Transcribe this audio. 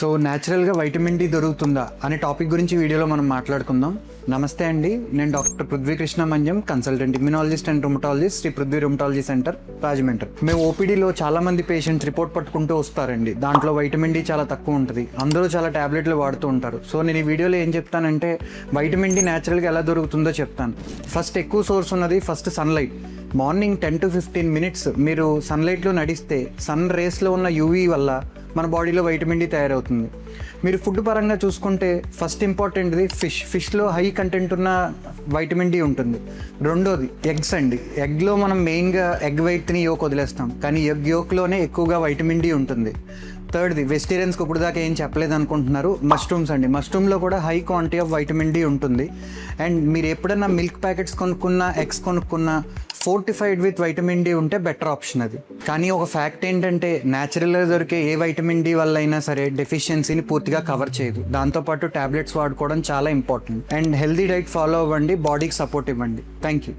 So న్యాచురల్గా vitamin D దొరుకుతుందా అనే టాపిక్ గురించి వీడియోలో మనం మాట్లాడుకుందాం. నమస్తే అండి, నేను doctor Prithvi Krishna Manjam, consultant immunologist and rheumatologist, Sri Prithvi rheumatology centre, Rajahmundry. మేము ఓపీడీలో చాలా మంది పేషెంట్స్ రిపోర్ట్ పట్టుకుంటూ వస్తారండి. దాంట్లో వైటమిన్ డి చాలా తక్కువ ఉంటుంది, అందరూ చాలా ట్యాబ్లెట్లు వాడుతూ ఉంటారు. సో నేను ఈ వీడియోలో ఏం చెప్తానంటే వైటమిన్ డి న్యాచురల్గా ఎలా దొరుకుతుందో చెప్తాను. ఫస్ట్ ఎక్కువ సోర్స్ ఉన్నది సన్లైట్. మార్నింగ్ 10 to 15 minutes మీరు సన్లైట్లో నడిస్తే సన్ రేస్లో ఉన్న యూవీ వల్ల మన బాడీలో వైటమిన్ డి తయారవుతుంది. మీరు ఫుడ్ పరంగా చూసుకుంటే ఫస్ట్ ఇంపార్టెంట్ది ఫిష్లో హై కంటెంట్ ఉన్న వైటమిన్ డి ఉంటుంది. రెండోది ఎగ్స్ అండి. ఎగ్లో మనం మెయిన్గా ఎగ్ వైట్ని యోక్ వదిలేస్తాం, కానీ ఎగ్ యోక్లోనే ఎక్కువగా వైటమిన్ డి ఉంటుంది. థర్డ్ది వెజిటేరియన్స్కి ఇప్పుడు దాకా ఏం చెప్పలేదు అనుకుంటున్నారు, మష్రూమ్స్ అండి. మష్రూమ్లో కూడా high quantity of vitamin D ఉంటుంది. అండ్ మీరు ఎప్పుడన్నా మిల్క్ ప్యాకెట్స్ కొనుక్కున్నా, ఎగ్స్ కొనుక్కున్నా ఫోర్టిఫైడ్ విత్ వైటమిన్ డి ఉంటే బెటర్ ఆప్షన్ అది. కానీ ఒక ఫ్యాక్ట్ ఏంటంటే న్యాచురల్గా దొరికే ఏ వైటమిన్ డి వల్ల అయినా సరే డెఫిషియన్సీని పూర్తిగా కవర్ చేయదు. దాంతోపాటు ట్యాబ్లెట్స్ వాడుకోవడం చాలా important. And healthy diet follow అవ్వండి, బాడీకి సపోర్ట్ ఇవ్వండి. Thank you.